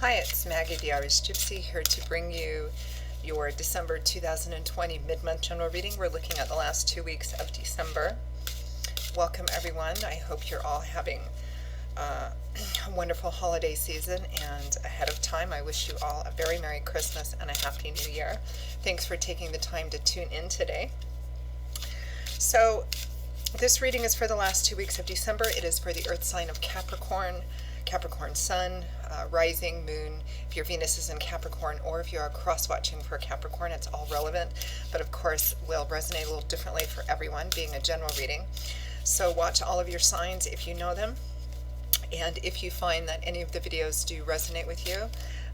Hi, it's Maggie the Irish Gypsy here to bring you your December 2020 mid-month general reading. We're looking at the last 2 weeks of December. Welcome everyone. I hope you're all having a wonderful holiday season, and ahead of time I wish you all a very Merry Christmas and a Happy New Year. Thanks for taking the time to tune in today. So this reading is for the last 2 weeks of December. It is for the earth sign of Capricorn, Capricorn Sun, rising, moon, if your Venus is in Capricorn, or if you are cross-watching for Capricorn, it's all relevant, but of course will resonate a little differently for everyone, being a general reading. So watch all of your signs if you know them, and if you find that any of the videos do resonate with you,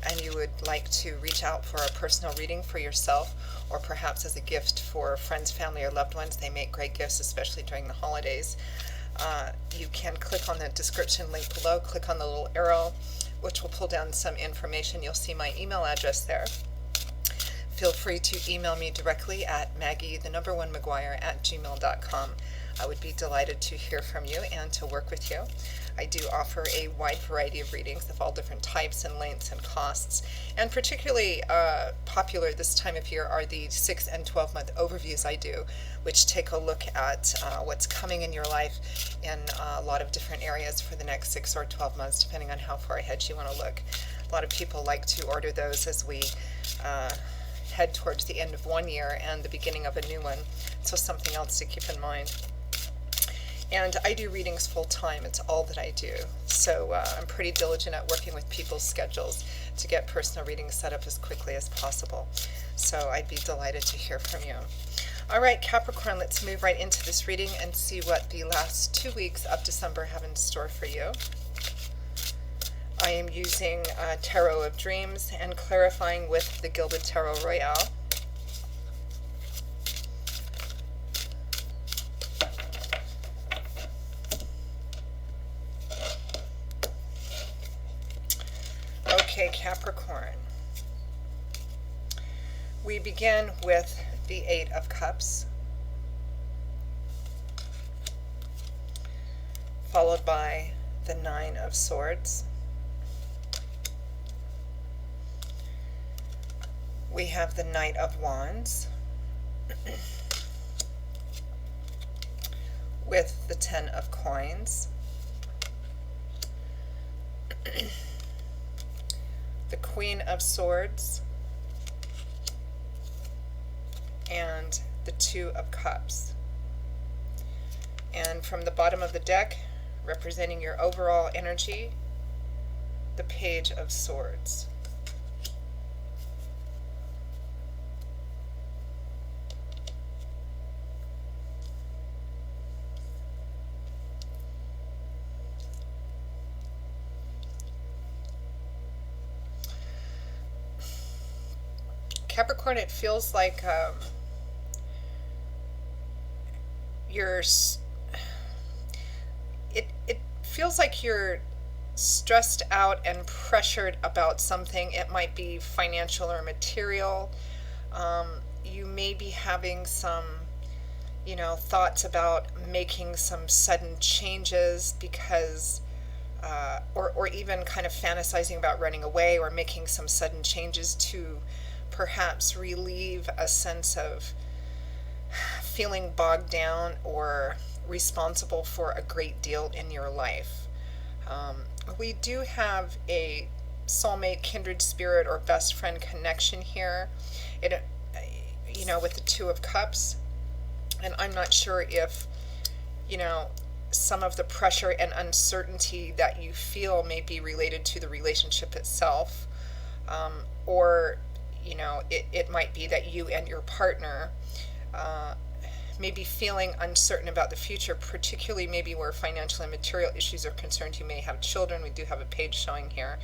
and you would like to reach out for a personal reading for yourself, or perhaps as a gift for friends, family, or loved ones. They make great gifts, especially during the holidays. You can click on the description link below, click on the little arrow, which will pull down some information. You'll see my email address there. Feel free to email me directly at maggie1mcguire@gmail.com. I would be delighted to hear from you and to work with you. I do offer a wide variety of readings of all different types and lengths and costs, and particularly popular this time of year are the 6 and 12-month overviews I do, which take a look at what's coming in your life in a lot of different areas for the next 6 or 12 months, depending on how far ahead you want to look. A lot of people like to order those as we head towards the end of one year and the beginning of a new one, so something else to keep in mind. And I do readings full-time. It's all that I do. So I'm pretty diligent at working with people's schedules to get personal readings set up as quickly as possible. So I'd be delighted to hear from you. All right, Capricorn, let's move right into this reading and see what the last 2 weeks of December have in store for you. I am using Tarot of Dreams and clarifying with the Gilded Tarot Royale. Okay, Capricorn. We begin with the 8 of Cups, followed by the 9 of Swords. We have the Knight of Wands with the 10 of Coins, the Queen of Swords, and the 2 of Cups. And from the bottom of the deck, representing your overall energy, the Page of Swords. Capricorn, it feels like it feels like you're stressed out and pressured about something. It might be financial or material. You may be having some, thoughts about making some sudden changes because or even kind of fantasizing about running away or making some sudden changes to perhaps relieve a sense of feeling bogged down or responsible for a great deal in your life. We do have a soulmate, kindred spirit, or best friend connection here. With the 2 of Cups, and I'm not sure if some of the pressure and uncertainty that you feel may be related to the relationship itself, or it might be that you and your partner may be feeling uncertain about the future, particularly maybe where financial and material issues are concerned. You may have children. We do have a page showing here.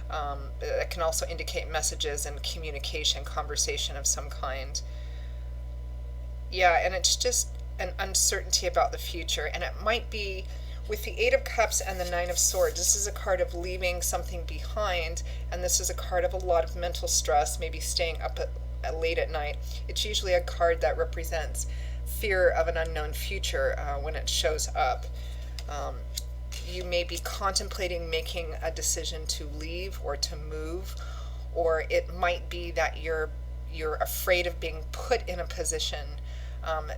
That can also indicate messages and communication, conversation of some kind. Yeah, and it's just an uncertainty about the future, and it might be with the 8 of Cups and the 9 of Swords. This is a card of leaving something behind, and this is a card of a lot of mental stress, maybe staying up late at night. It's usually a card that represents fear of an unknown future when it shows up. you may be contemplating making a decision to leave or to move, or it might be that you're afraid of being put in a position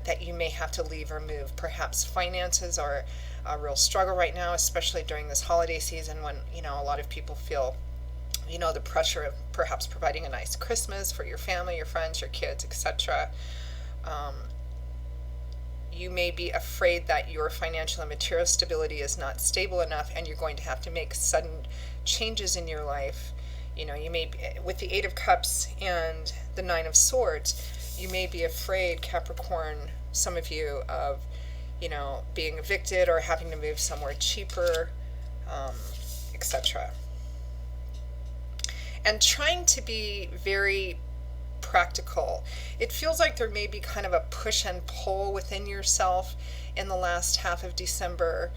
that you may have to leave or move. Perhaps finances are a real struggle right now, especially during this holiday season when, a lot of people feel, the pressure of perhaps providing a nice Christmas for your family, your friends, your kids, etc. You may be afraid that your financial and material stability is not stable enough and you're going to have to make sudden changes in your life. You may be, with the Eight of Cups and the Nine of Swords, you may be afraid, Capricorn, some of you, of, being evicted or having to move somewhere cheaper, etc. And trying to be very practical. It feels like there may be kind of a push and pull within yourself in the last half of December,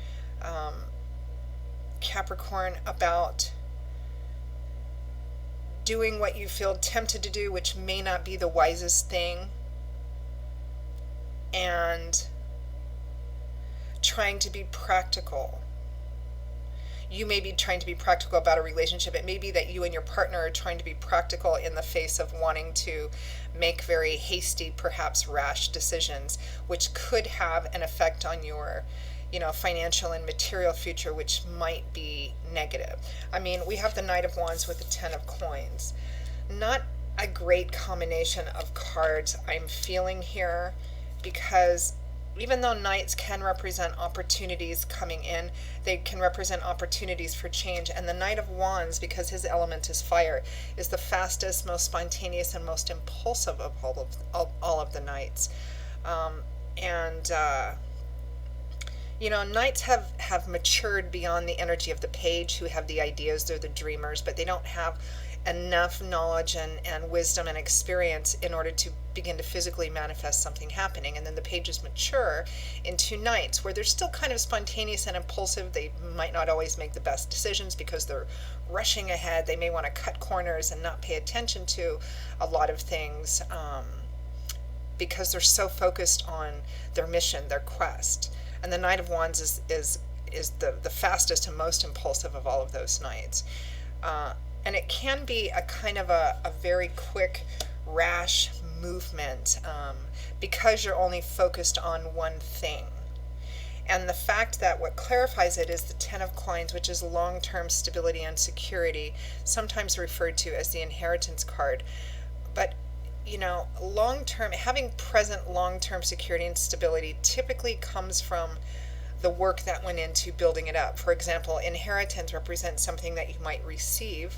Capricorn, about doing what you feel tempted to do, which may not be the wisest thing, and trying to be practical. You may be trying to be practical about a relationship. It may be that you and your partner are trying to be practical in the face of wanting to make very hasty, perhaps rash decisions, which could have an effect on your, financial and material future, which might be negative. I mean, we have the Knight of Wands with the Ten of Coins. Not a great combination of cards I'm feeling here, because even though knights can represent opportunities coming in, they can represent opportunities for change. And the Knight of Wands, because his element is fire, is the fastest, most spontaneous, and most impulsive of all of the knights. Knights have matured beyond the energy of the page, who have the ideas, they're the dreamers, but they don't have enough knowledge and wisdom and experience in order to begin to physically manifest something happening. And then the pages mature into knights, where they're still kind of spontaneous and impulsive. They might not always make the best decisions because they're rushing ahead. They may want to cut corners and not pay attention to a lot of things, because they're so focused on their mission, their quest. And the Knight of Wands is the fastest and most impulsive of all of those knights. And it can be a kind of a very quick, rash movement, because you're only focused on one thing. And the fact that what clarifies it is the Ten of Coins, which is long-term stability and security, sometimes referred to as the inheritance card. But, long-term, having present long-term security and stability typically comes from the work that went into building it up. For example, inheritance represents something that you might receive,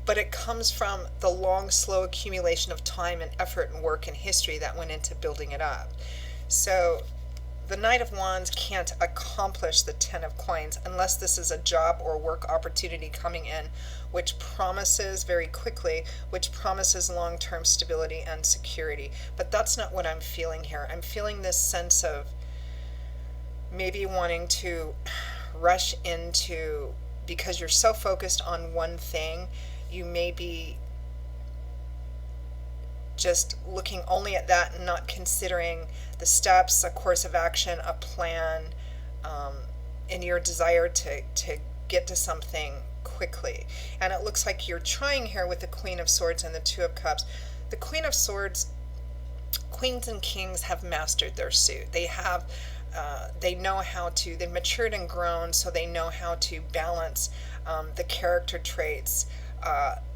but it comes from the long, slow accumulation of time and effort and work and history that went into building it up. So the Knight of Wands can't accomplish the Ten of Coins unless this is a job or work opportunity coming in, which promises very quickly, which promises long-term stability and security. But that's not what I'm feeling here. I'm feeling this sense of maybe wanting to rush into, because you're so focused on one thing, you may be just looking only at that and not considering the steps, a course of action, a plan, in your desire to get to something quickly. And it looks like you're trying here with the Queen of Swords and the Two of Cups. The Queen of Swords, queens and kings have mastered their suit. They know how to, they've matured and grown, so they know how to balance the character traits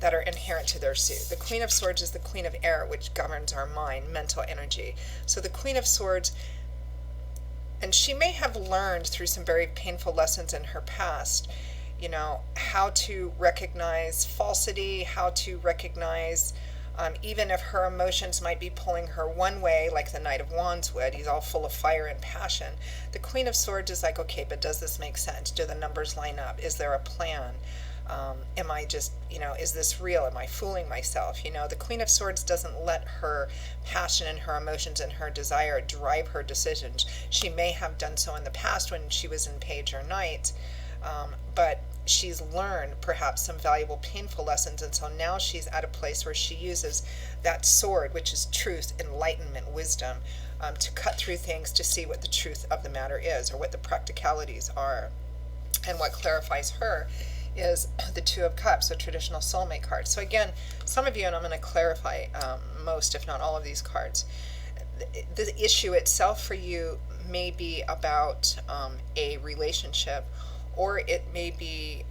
that are inherent to their suit. The Queen of Swords is the Queen of Air, which governs our mind, mental energy. So the Queen of Swords, and she may have learned through some very painful lessons in her past, how to recognize falsity, how to recognize, even if her emotions might be pulling her one way, like the Knight of Wands would. He's all full of fire and passion. The Queen of Swords is like, okay, but does this make sense? Do the numbers line up? Is there a plan? Am I just, is this real? Am I fooling myself? The Queen of Swords doesn't let her passion and her emotions and her desire drive her decisions. She may have done so in the past when she was in Page or Knight, but she's learned perhaps some valuable, painful lessons, and so now she's at a place where she uses that sword, which is truth, enlightenment, wisdom, to cut through things to see what the truth of the matter is, or what the practicalities are. And what clarifies her is the Two of Cups, a traditional soulmate card. So again, some of you, and I'm going to clarify most, if not all of these cards, the issue itself for you may be about a relationship, or it may be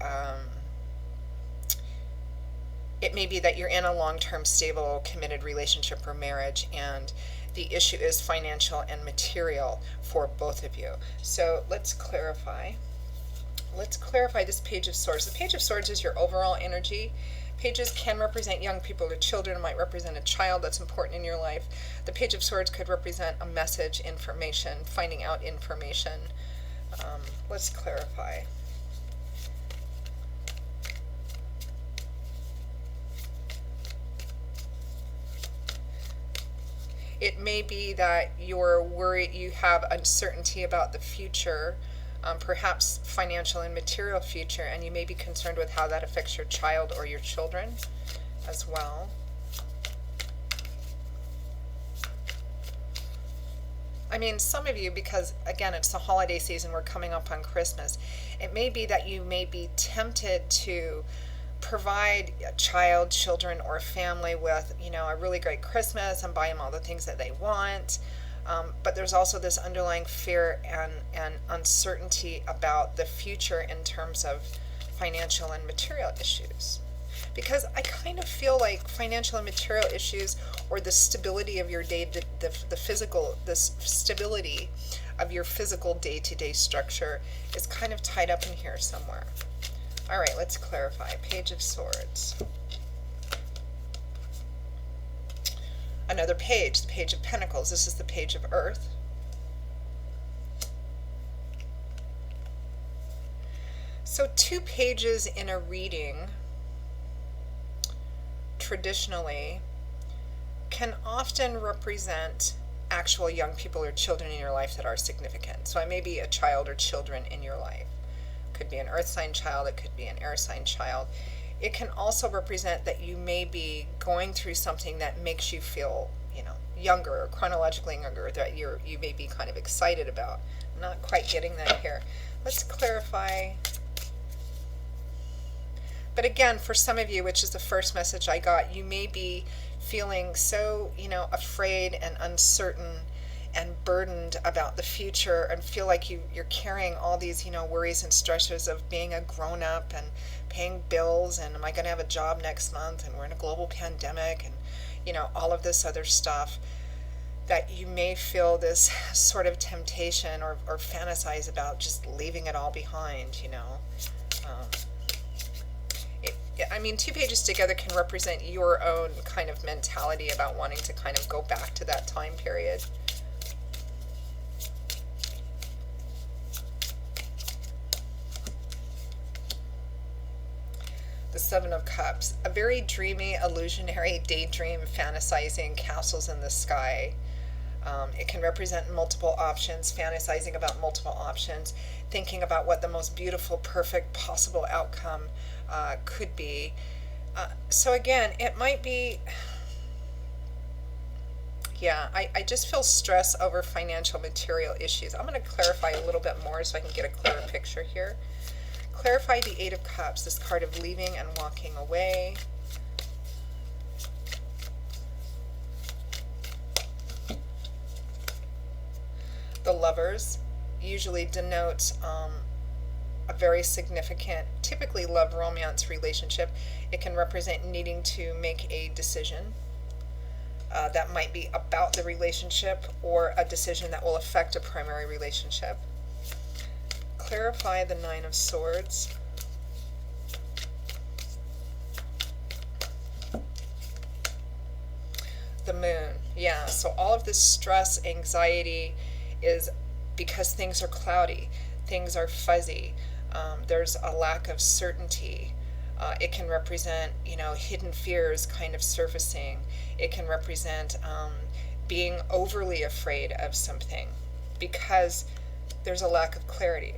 that you're in a long-term, stable, committed relationship or marriage, and the issue is financial and material for both of you. So let's clarify. Let's clarify this Page of Swords. The Page of Swords is your overall energy. Pages can represent young people or children. It might represent a child that's important in your life. The Page of Swords could represent a message, information, finding out information. Let's clarify. It may be that you're worried, you have uncertainty about the future, perhaps financial and material future, and you may be concerned with how that affects your child or your children as well. I mean, some of you, because again, it's the holiday season, we're coming up on Christmas, it may be that you may be tempted to provide a child, children, or family with, a really great Christmas and buy them all the things that they want. But there's also this underlying fear and uncertainty about the future in terms of financial and material issues. Because I kind of feel like financial and material issues, or the stability of your day, the stability of your physical day-to-day structure is kind of tied up in here somewhere. All right, let's clarify. Page of Swords. Another page, the Page of Pentacles. This is the Page of Earth. So 2 pages in a reading, traditionally, can often represent actual young people or children in your life that are significant. So it may be a child or children in your life. It could be an earth sign child, it could be an air sign child. It can also represent that you may be going through something that makes you feel, younger, or chronologically younger, that you may be kind of excited about. I'm not quite getting that here. Let's clarify. But again, for some of you, which is the first message I got, you may be feeling so, afraid and uncertain and burdened about the future, and feel like you're carrying all these, worries and stressors of being a grown-up and paying bills, and am I going to have a job next month, and we're in a global pandemic, and all of this other stuff, that you may feel this sort of temptation or fantasize about just leaving it all behind. I mean, 2 pages together can represent your own kind of mentality about wanting to kind of go back to that time period. The Seven of Cups, a very dreamy, illusionary, daydream, fantasizing, castles in the sky. It can represent multiple options, fantasizing about multiple options, thinking about what the most beautiful, perfect, possible outcome could be. So again, it might be, I just feel stress over financial, material issues. I'm going to clarify a little bit more so I can get a clearer picture here. Clarify the Eight of Cups, this card of leaving and walking away. The Lovers usually denotes a very significant, typically love romance relationship. It can represent needing to make a decision that might be about the relationship, or a decision that will affect a primary relationship. Clarify the Nine of Swords. The Moon. So all of this stress, anxiety is because things are cloudy, things are fuzzy, there's a lack of certainty. It can represent, hidden fears kind of surfacing. It can represent being overly afraid of something because there's a lack of clarity.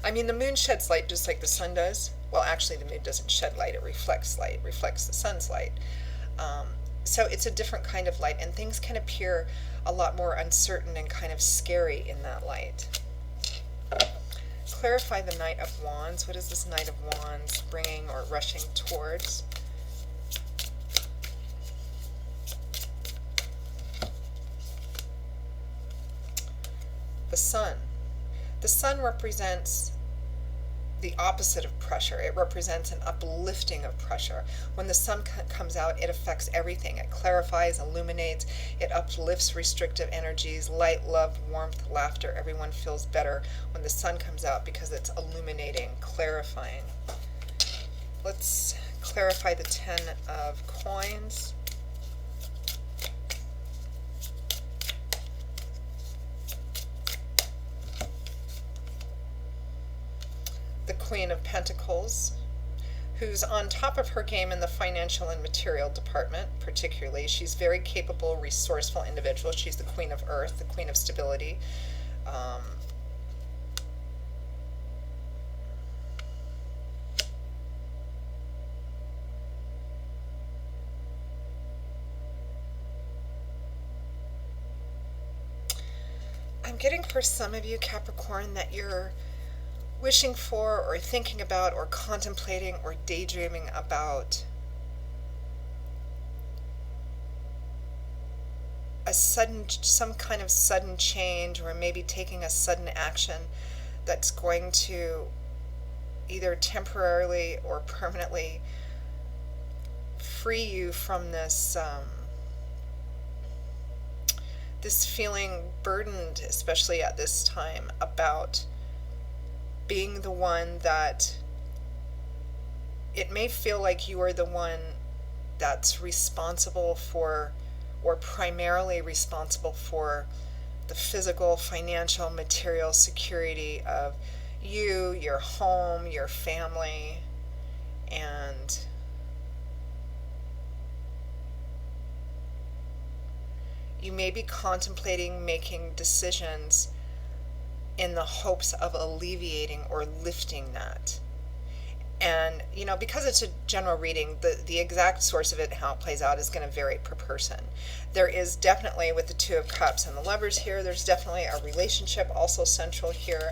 I mean, the moon sheds light just like the sun does. Well, actually, the moon doesn't shed light, it reflects light, reflects the sun's light. So it's a different kind of light, and things can appear a lot more uncertain and kind of scary in that light. Clarify the Knight of Wands. What is this Knight of Wands bringing or rushing towards? The Sun. The Sun represents the opposite of pressure. It represents an uplifting of pressure. When the sun comes out, it affects everything. It clarifies, illuminates, it uplifts restrictive energies, light, love, warmth, laughter. Everyone feels better when the sun comes out because it's illuminating, clarifying. Let's clarify the Ten of Coins. The Queen of Pentacles, who's on top of her game in the financial and material department, particularly. She's very capable, resourceful individual. She's the Queen of Earth, the Queen of Stability. I'm getting for some of you, Capricorn, that you're wishing for or thinking about or contemplating or daydreaming about some kind of sudden change, or maybe taking a sudden action that's going to either temporarily or permanently free you from this this feeling burdened, especially at this time, about being the one that it may feel like you are the one that's responsible for, or primarily responsible for, the physical, financial, material security of you, your home, your family, and you may be contemplating making decisions in the hopes of alleviating or lifting that. And, you know, because it's a general reading, the exact source of it and how it plays out is going to vary per person. There is definitely, with the Two of Cups and the Lovers here, there's definitely a relationship also central here.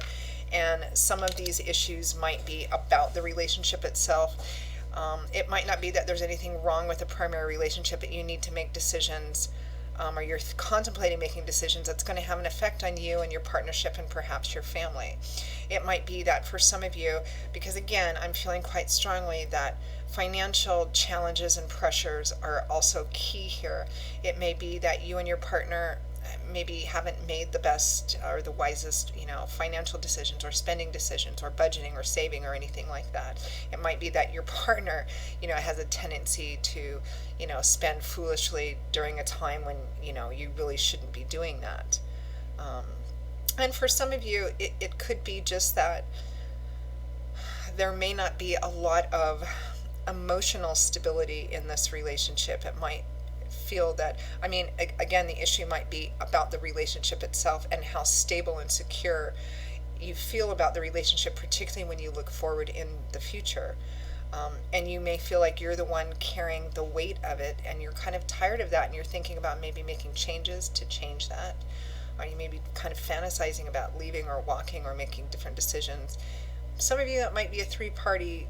And some of these issues might be about the relationship itself. It might not be that there's anything wrong with the primary relationship, but you need to make decisions, or you're contemplating making decisions that's going to have an effect on you and your partnership and perhaps your family. It might be that for some of you, because again, I'm feeling quite strongly that financial challenges and pressures are also key here. It may be that you and your partner maybe haven't made the best or the wisest, financial decisions or spending decisions or budgeting or saving or anything like that. It might be that your partner, has a tendency to, spend foolishly during a time when, you really shouldn't be doing that. And for some of you, it could be just that there may not be a lot of emotional stability in this relationship. It might feel that, again, the issue might be about the relationship itself and how stable and secure you feel about the relationship, particularly when you look forward in the future. And you may feel like you're the one carrying the weight of it, and you're kind of tired of that, and you're thinking about maybe making changes to change that. Or you may be kind of fantasizing about leaving or walking or making different decisions. Some of you, that might be a three-party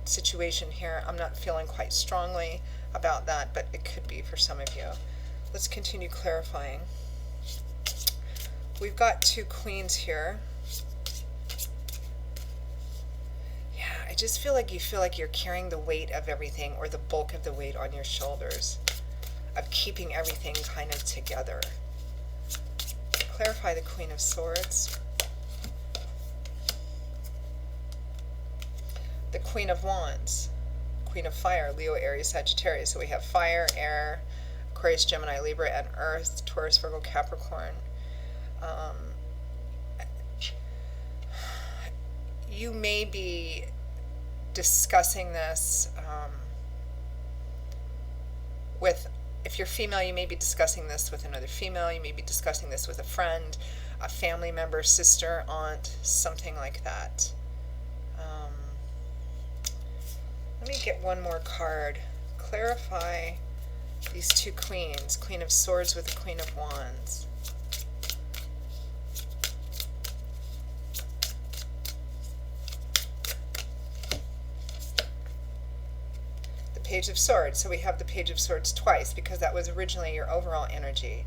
situation here. I'm not feeling quite strongly about that, but it could be for some of you. Let's continue clarifying. We've got two queens here. Yeah, I just feel like you're carrying the weight of everything, or the bulk of the weight on your shoulders, of keeping everything kind of together. Clarify the Queen of Swords. The Queen of Wands. Queen of Fire, Leo, Aries, Sagittarius. So we have fire, air, Aquarius, Gemini, Libra, and Earth, Taurus, Virgo, Capricorn. You may be discussing this if you're female, you may be discussing this with another female. You may be discussing this with a friend, a family member, sister, aunt, something like that. Let me get one more card. Clarify These two queens, Queen of Swords with the Queen of Wands. The Page of Swords. So we have the Page of Swords twice because that was originally your overall energy.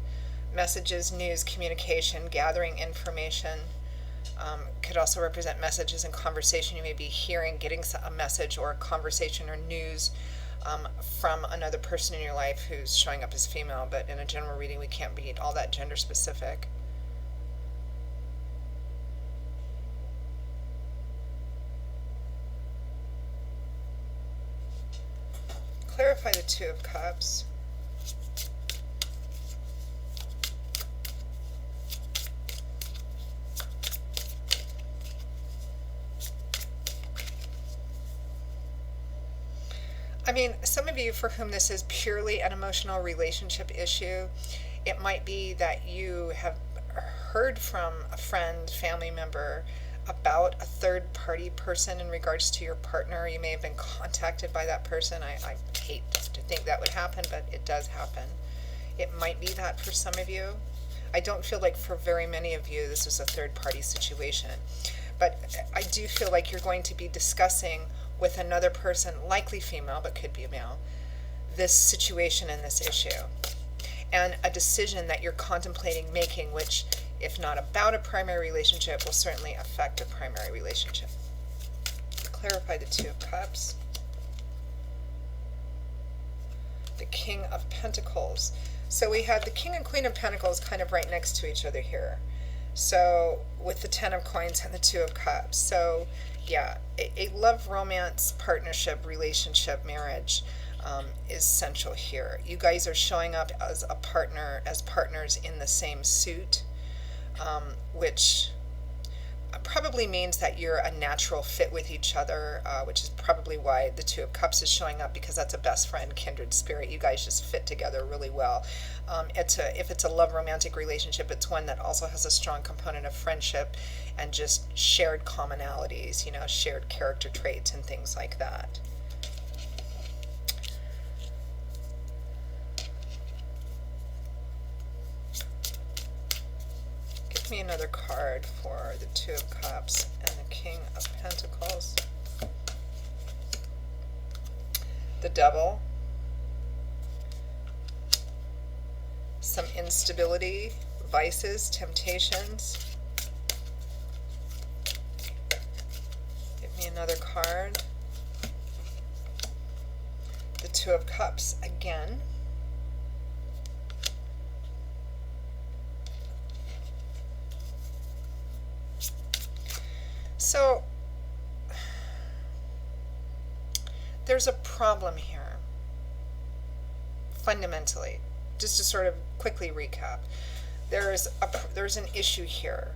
Messages, news, communication, gathering information. Could also represent messages and conversation you may be hearing, getting a message or a conversation or news from another person in your life who's showing up as female, but in a general reading we can't be all that gender specific. Clarify the Two of Cups. I mean, some of you for whom this is purely an emotional relationship issue, it might be that you have heard from a friend, family member about a third party person in regards to your partner. You may have been contacted by that person. I hate to think that would happen, but it does happen. It might be that for some of you. I don't feel like for very many of you this is a third party situation. But I do feel like you're going to be discussing with another person, likely female, but could be male, this situation and this issue. And a decision that you're contemplating making, which, if not about a primary relationship, will certainly affect a primary relationship. Clarify the Two of Cups. The King of Pentacles. So we have the King and Queen of Pentacles kind of right next to each other here. So with the Ten of Coins and the Two of Cups. So yeah, a love, romance, partnership, relationship, marriage is central here. You guys are showing up as a partner, as partners in the same suit, which probably means that you're a natural fit with each other, which is probably why the Two of Cups is showing up, because that's a best friend, kindred spirit. You guys just fit together really well. If it's a love romantic relationship, it's one that also has a strong component of friendship and just shared commonalities, you know, shared character traits and things like that. Give me another card for the Two of Cups and the King of Pentacles. The Devil. Some instability, vices, temptations. Give me another card. The Two of Cups again. So there's a problem here, fundamentally. Just to sort of quickly recap, there's an issue here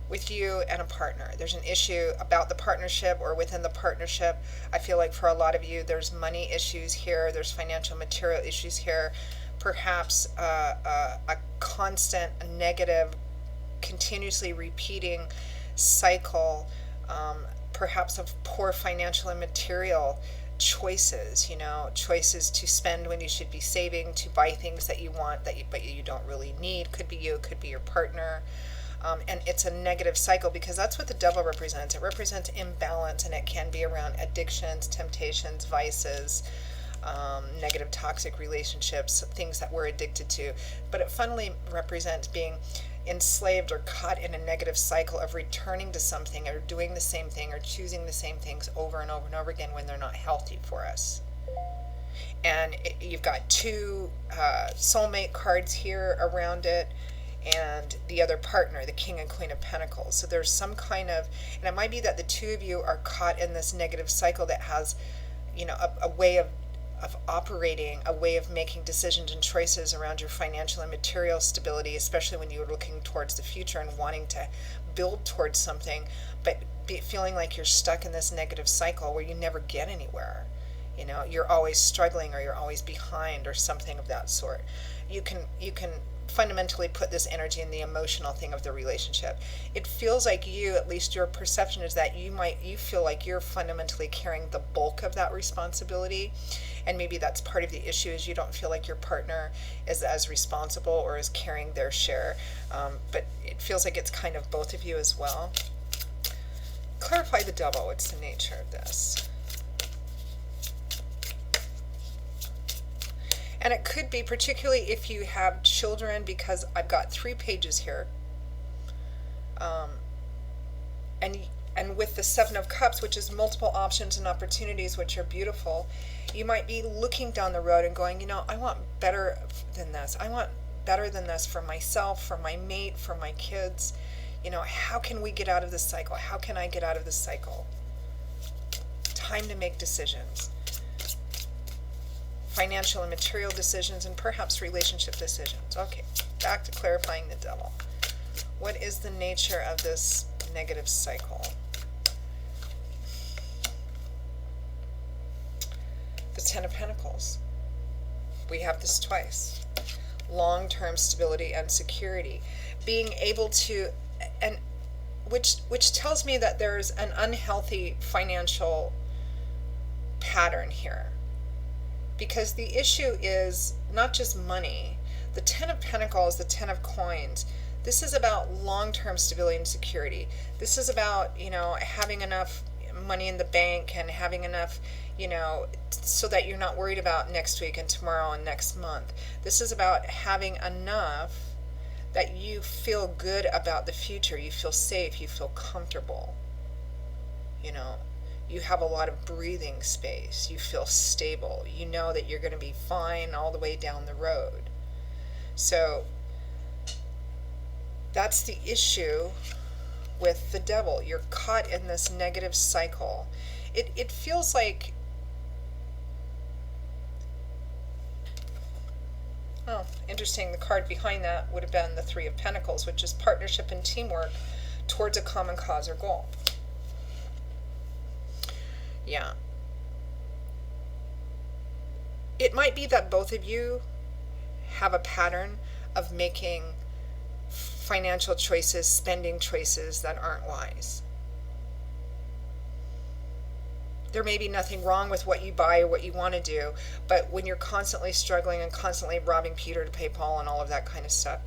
with you and a partner. There's an issue about the partnership or within the partnership. I feel like for a lot of you, there's money issues here. There's financial material issues here. Perhaps a constant negative, continuously repeating cycle, perhaps of poor financial and material choices, you know, choices to spend when you should be saving, to buy things that you want but you don't really need. Could be you, could be your partner. And it's a negative cycle because that's what the Devil represents. It represents imbalance, and it can be around addictions, temptations, vices, negative toxic relationships, things that we're addicted to. But it funnily represents being enslaved or caught in a negative cycle of returning to something or doing the same thing or choosing the same things over and over and over again when they're not healthy for us. And you've got two soulmate cards here around it, and the other partner, the King and Queen of Pentacles. So there's some kind of, and it might be that the two of you are caught in this negative cycle that has, you know, a way of operating, a way of making decisions and choices around your financial and material stability, especially when you're looking towards the future and wanting to build towards something, but feeling like you're stuck in this negative cycle where you never get anywhere. You're always struggling, or you're always behind, or something of that sort. You can fundamentally put this energy in the emotional thing of the relationship. It feels like you, at least your perception is that you feel like you're fundamentally carrying the bulk of that responsibility, and maybe that's part of the issue, is you don't feel like your partner is as responsible or is carrying their share. But it feels like it's kind of both of you as well. Clarify the Devil. What's the nature of this? And it could be, particularly if you have children, because I've got 3 pages here. And with the Seven of Cups, which is multiple options and opportunities, which are beautiful, you might be looking down the road and going, I want better than this. I want better than this for myself, for my mate, for my kids. How can we get out of this cycle? How can I get out of this cycle? Time to make decisions. Financial and material decisions, and perhaps relationship decisions. Okay, back to clarifying the Devil. What is the nature of this negative cycle? The Ten of Pentacles. We have this twice. Long-term stability and security. Being able to, and which tells me that there's an unhealthy financial pattern here. Because the issue is not just money. The Ten of Pentacles, the Ten of Coins, this is about long-term stability and security. This is about, having enough money in the bank and having enough, so that you're not worried about next week and tomorrow and next month. This is about having enough that you feel good about the future. You feel safe. You feel comfortable. You have a lot of breathing space. You feel stable. You know that you're going to be fine all the way down the road. So that's the issue with the Devil. You're caught in this negative cycle. It feels like, oh, interesting, the card behind that would have been the Three of Pentacles, which is partnership and teamwork towards a common cause or goal. Yeah. It might be that both of you have a pattern of making financial choices, spending choices that aren't wise. There may be nothing wrong with what you buy or what you want to do, but when you're constantly struggling and constantly robbing Peter to pay Paul and all of that kind of stuff,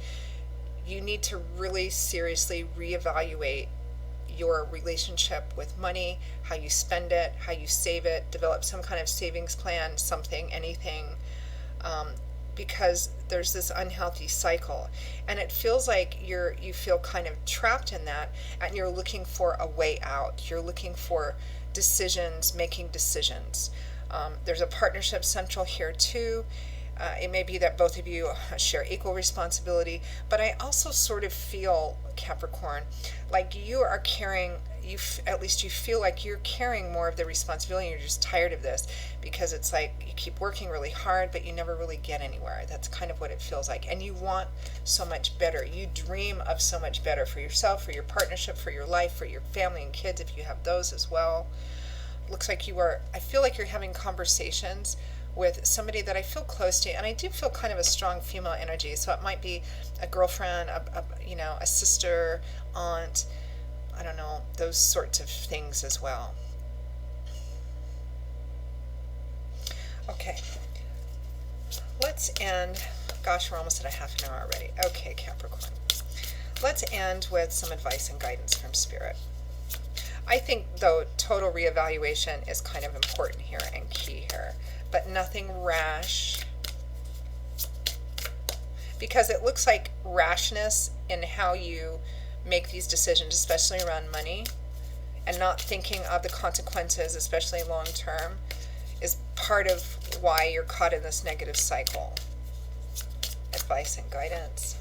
you need to really seriously reevaluate your relationship with money, how you spend it, how you save it, develop some kind of savings plan, something, anything, because there's this unhealthy cycle. And it feels like you feel kind of trapped in that, and you're looking for a way out. You're looking for decisions, making decisions. There's a partnership central here too. It may be that both of you share equal responsibility, but I also sort of feel, Capricorn, like you are carrying, at least you feel like you're carrying more of the responsibility, and you're just tired of this, because it's like you keep working really hard, but you never really get anywhere. That's kind of what it feels like. And you want so much better. You dream of so much better for yourself, for your partnership, for your life, for your family and kids, if you have those as well. Looks like I feel like you're having conversations with somebody that I feel close to, and I do feel kind of a strong female energy, so it might be a girlfriend, a sister, aunt, I don't know, those sorts of things as well. Okay, let's end, gosh, we're almost at a half an hour already. Okay, Capricorn, let's end with some advice and guidance from Spirit. I think, though, total reevaluation is kind of important here and key here, but nothing rash, because it looks like rashness in how you make these decisions, especially around money, and not thinking of the consequences, especially long term, is part of why you're caught in this negative cycle. Advice and guidance.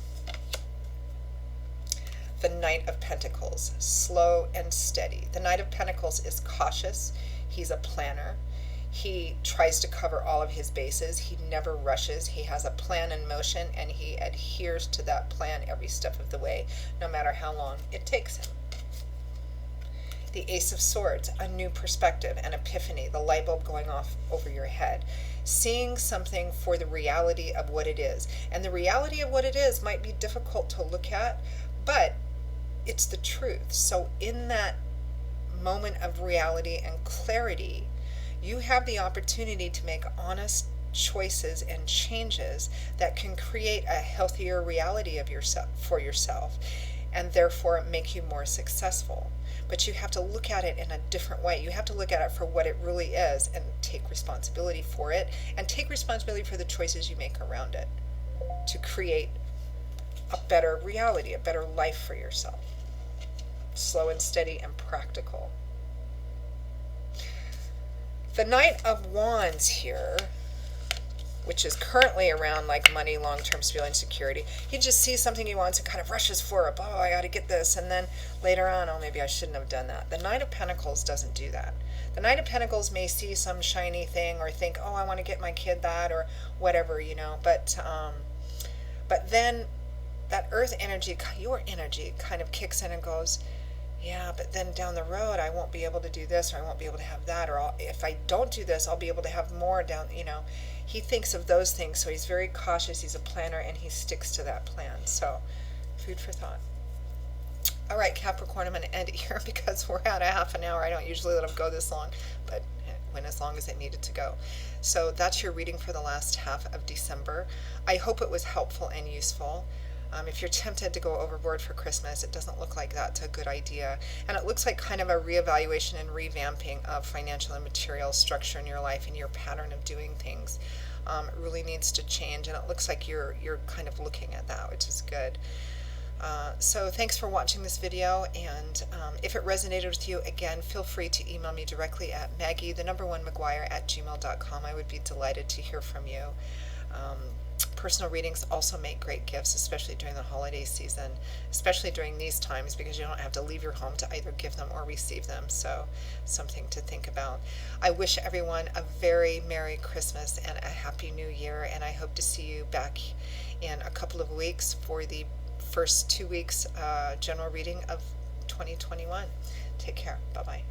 The Knight of Pentacles, slow and steady. The Knight of Pentacles is cautious. He's a planner. He tries to cover all of his bases. He never rushes. He has a plan in motion, and he adheres to that plan every step of the way, no matter how long it takes him. The Ace of Swords, a new perspective, an epiphany, the light bulb going off over your head. Seeing something for the reality of what it is. And the reality of what it is might be difficult to look at, but it's the truth. So in that moment of reality and clarity, you have the opportunity to make honest choices and changes that can create a healthier reality of yourself for yourself, and therefore make you more successful. But you have to look at it in a different way. You have to look at it for what it really is and take responsibility for it, and take responsibility for the choices you make around it to create a better reality, a better life for yourself. Slow and steady and practical. The Knight of Wands here, which is currently around like money, long-term feeling security. He just sees something he wants and kind of rushes for it. Oh, I got to get this. And then later on, oh, maybe I shouldn't have done that. The Knight of Pentacles doesn't do that. The Knight of Pentacles may see some shiny thing or think, oh, I want to get my kid that or whatever, you know. But then that earth energy, your energy, kind of kicks in and goes, yeah, but then down the road, I won't be able to do this, or I won't be able to have that, or if I don't do this, I'll be able to have more down, you know. He thinks of those things, so he's very cautious, he's a planner, and he sticks to that plan. So, food for thought. All right, Capricorn, I'm going to end it here because we're at a half an hour. I don't usually let them go this long, but went as long as it needed to go. So that's your reading for the last half of December. I hope it was helpful and useful. If you're tempted to go overboard for Christmas, it doesn't look like that's a good idea. And it looks like kind of a reevaluation and revamping of financial and material structure in your life, and your pattern of doing things. It really needs to change, and it looks like you're kind of looking at that, which is good. So thanks for watching this video, and if it resonated with you, again, feel free to email me directly at Maggie1McGuire@gmail.com. I would be delighted to hear from you. Personal readings also make great gifts, especially during the holiday season, especially during these times, because you don't have to leave your home to either give them or receive them. So something to think about. I wish everyone a very Merry Christmas and a Happy New Year, and I hope to see you back in a couple of weeks for the first 2 weeks general reading of 2021. Take care. Bye-bye.